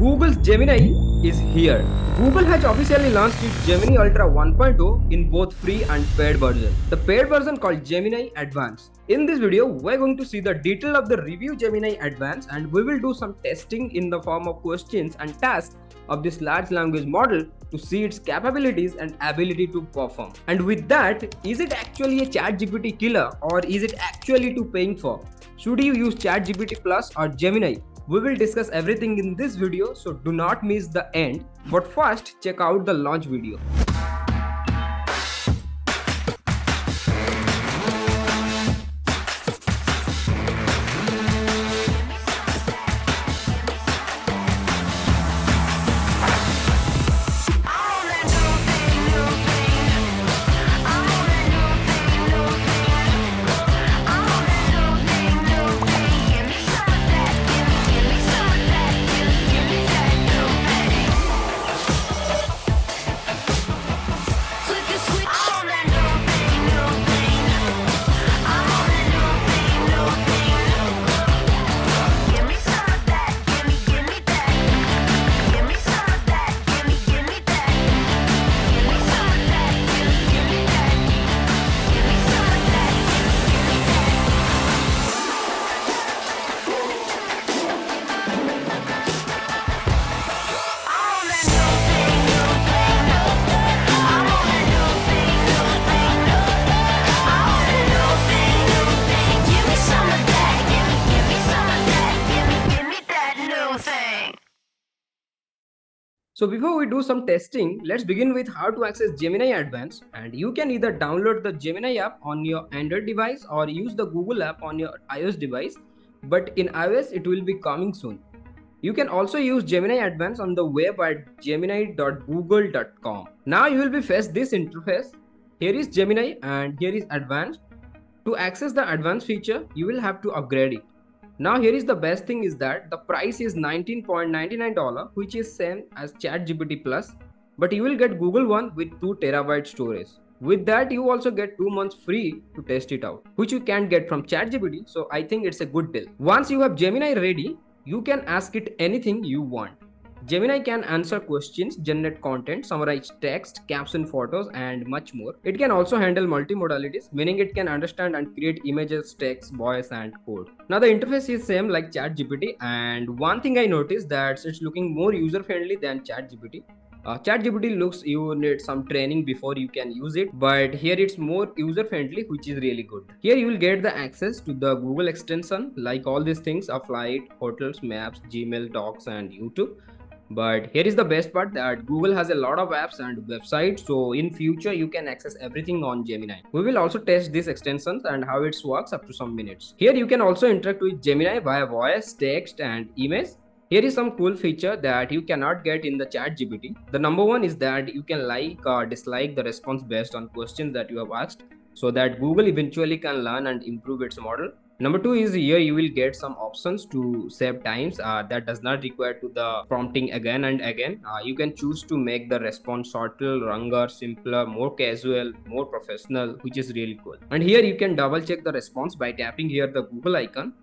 Google's Gemini is here. Google has officially launched its Gemini Ultra 1.0 in both free and paid version. The paid version called Gemini Advanced. In this video, we're going to see the detail of the review Gemini Advanced, and we will do some testing in the form of questions and tasks of this large language model to see its capabilities and ability to perform. And with that, is it actually a ChatGPT killer or is it actually too paying for? Should you use ChatGPT Plus or Gemini? We will discuss everything in this video, so do not miss the end. But first, check out the launch video. So before we do some testing, let's begin with how to access Gemini Advanced. And you can either download the Gemini app on your Android device or use the Google app on your iOS device. But in iOS, it will be coming soon. You can also use Gemini Advanced on the web at gemini.google.com. Now you will be faced this interface. Here is Gemini and here is Advanced. To access the advanced feature, you will have to upgrade it. Now here is the best thing is that the price is $19.99, which is same as ChatGPT Plus, but you will get Google One with 2 TB storage. With that, you also get 2 months free to test it out, which you can't get from ChatGPT, so I think it's a good deal. Once you have Gemini ready, you can ask it anything you want. Gemini can answer questions, generate content, summarize text, caption photos, and much more. It can also handle multimodalities, meaning it can understand and create images, text, voice, and code. Now the interface is same like ChatGPT, and one thing I noticed that it's looking more user-friendly than ChatGPT. ChatGPT looks you need some training before you can use it, but here it's more user-friendly, which is really good. Here you will get the access to the Google extension, like all these things are flight, hotels, maps, Gmail, Docs, and YouTube. But here is the best part that Google has a lot of apps and websites, so in future you can access everything on Gemini. We will also test these extensions and how it works up to some minutes. Here you can also interact with Gemini via voice, text, and image. Here is some cool feature that you cannot get in the ChatGPT. The number one is that you can like or dislike the response based on questions that you have asked, so that Google eventually can learn and improve its model. Number two is here you will get some options to save times that does not require to the prompting again and again. You can choose to make the response shorter, longer, simpler, more casual, more professional, which is really cool. And here you can double check the response by tapping here the Google icon.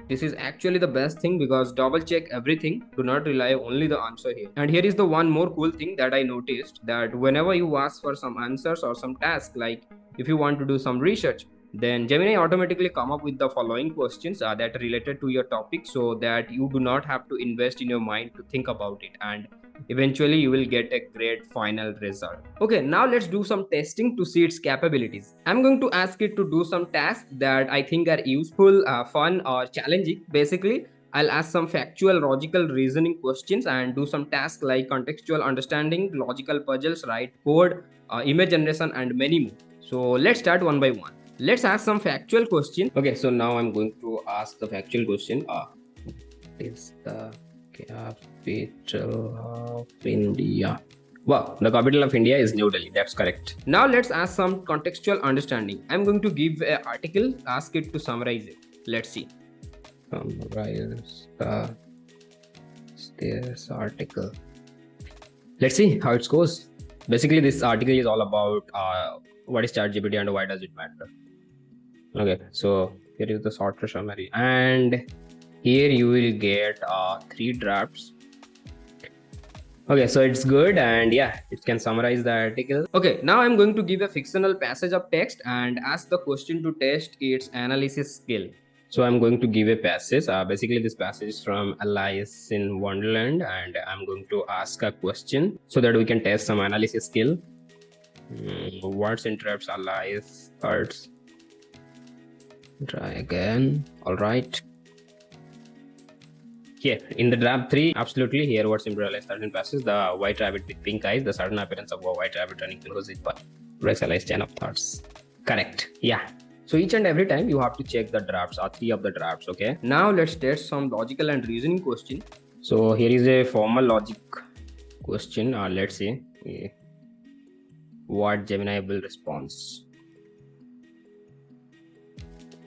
This is actually the best thing because double check everything, do not rely only the answer here. And here is the one more cool thing that I noticed, that whenever you ask for some answers or some task, like if you want to do some research, then Gemini automatically come up with the following questions that are related to your topic, so that you do not have to invest in your mind to think about it, and eventually you will get a great final result. Okay, now let's do some testing to see its capabilities. I'm going to ask it to do some tasks that I think are useful, fun, or challenging. Basically, I'll ask some factual logical reasoning questions and do some tasks like contextual understanding, logical puzzles, write code, image generation, and many more. So let's start one by one. Let's ask some factual question. Okay, so now I'm going to ask the factual question. Is the capital of India? Wow, the capital of India is New Delhi. That's correct. Now let's ask some contextual understanding. I'm going to give an article, ask it to summarize it. Let's see. Summarize this article. Let's see how it goes. Basically, this article is all about what is ChatGPT and why does it matter. Okay, so here is the shorter summary, and here you will get 3 drafts. Okay, so it's good, and yeah, it can summarize the article. Okay, now I'm going to give a fictional passage of text and ask the question to test its analysis skill. So I'm going to give a passage. Basically, this passage is from Alice in Wonderland, and I'm going to ask a question so that we can test some analysis skill. What interrupts Alice's thoughts? Try again. All right. Here, in the draft 3, absolutely, here what symbolize certain passes, the white rabbit with pink eyes, the sudden appearance of a white rabbit running close it, but Rex chain of thoughts. Correct. Yeah. So each and every time you have to check the drafts, or 3 of the drafts, okay? Now let's test some logical and reasoning question. So here is a formal logic question. Let's see what Gemini will response.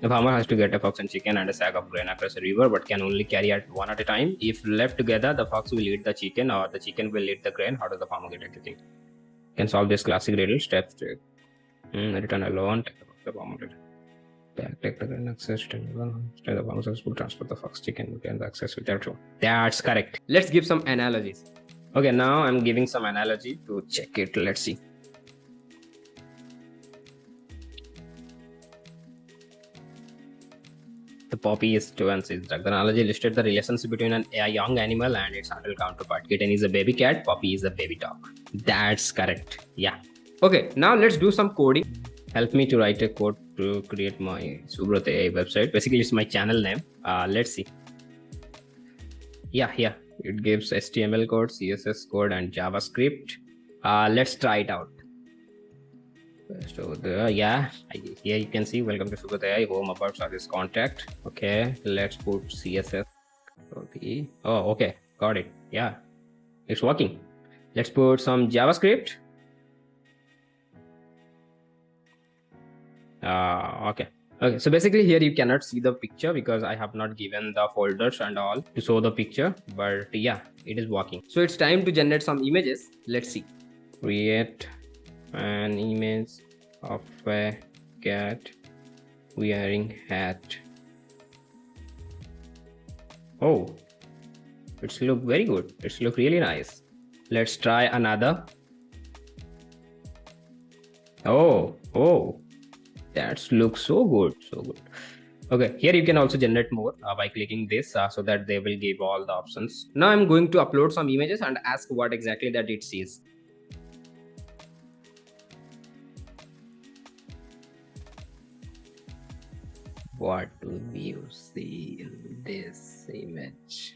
A farmer has to get a fox and chicken and a sack of grain across a river, but can only carry it one at a time. If left together, the fox will eat the chicken or the chicken will eat the grain. How does the farmer get everything? Can solve this classic riddle step 3. Return alone, take the farmer. Take the grain, access, stay the farmer will transport the fox, chicken, and the access with their two. That's correct. Let's give some analogies. Okay, now I'm giving some analogy to check it. Let's see. The poppy is two and six. The analogy listed the relationship between a young animal and its adult counterpart. Kitten is a baby cat, poppy is a baby dog. That's correct. Yeah. Okay, now let's do some coding. Help me to write a code to create my Subrat AI website. Basically, it's my channel name. Let's see. Yeah, it gives HTML code, CSS code, and JavaScript. Let's try it out. So here you can see welcome to Subrat AI, home about service contact. Okay, let's put CSS. Oh, okay, got it. Yeah, it's working. Let's put some JavaScript. Okay, so basically here you cannot see the picture because I have not given the folders and all to show the picture, but yeah, it is working. So it's time to generate some images. Let's see. Create an image of a cat wearing hat. Oh, it's look very good. It's look really nice. Let's try another. Oh, that looks so good. Okay, here you can also generate more by clicking this so that they will give all the options. Now I'm going to upload some images and ask what exactly that it sees. What do you see in this image?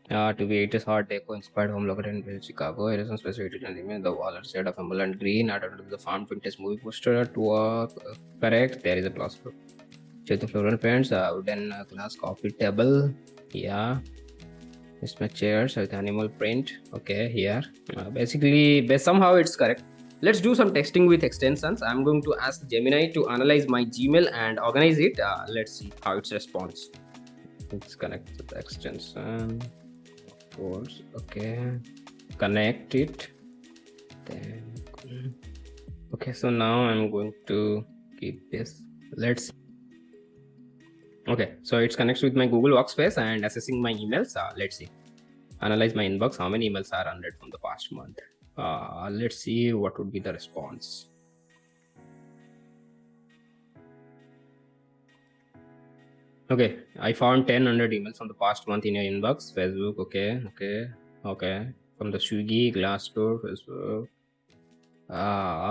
To be 80s hard deco inspired home located in Chicago. It is on specific and image. The wall are shade of emerald green. Added to the farm vintage movie poster to correct. There is a glass floor. Check the floral paints. Wooden glass coffee table. Yeah. It's my chairs with animal print. Okay, here. Basically, somehow it's correct. Let's do some texting with extensions. I'm going to ask Gemini to analyze my Gmail and organize it. Let's see how it responds. It's connected to the extension. Of course. Okay. Connect it. Then. Okay, so now I'm going to keep this. Let's see. Okay, so it connects with my Google Workspace and assessing my emails. Let's see. Analyze my inbox. How many emails are unread from the past month? Let's see what would be the response. Okay, I found 10 emails from the past month in your inbox. Facebook, okay. From the Swiggy, Glassdoor, Facebook.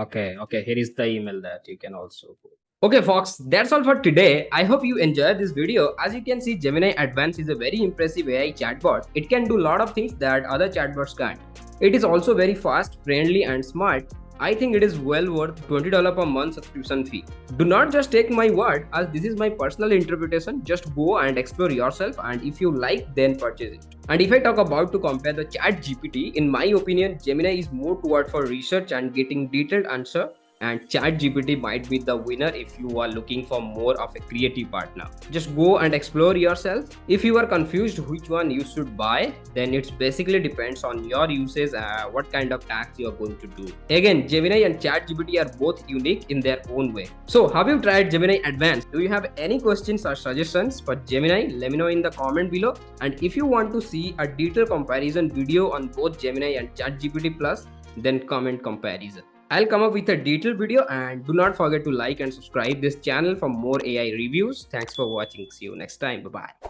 Okay. Here is the email that you can also put. Okay, folks, that's all for today. I hope you enjoyed this video. As you can see, Gemini Advanced is a very impressive AI chatbot. It can do a lot of things that other chatbots can't. It is also very fast, friendly, and smart. I think it is well worth $20 per month subscription fee. Do not just take my word, as this is my personal interpretation. Just go and explore yourself, and if you like, then purchase it. And if I talk about to compare the ChatGPT, in my opinion, Gemini is more toward for research and getting detailed answer, and ChatGPT might be the winner if you are looking for more of a creative partner. Just go and explore yourself. If you are confused which one you should buy, then it's basically depends on your usage and what kind of tasks you are going to do. Again, Gemini and ChatGPT are both unique in their own way. So, have you tried Gemini Advanced? Do you have any questions or suggestions for Gemini? Let me know in the comment below. And if you want to see a detailed comparison video on both Gemini and ChatGPT Plus, then comment comparison. I'll come up with a detailed video, and do not forget to like and subscribe this channel for more AI reviews. Thanks for watching. See you next time. Bye bye.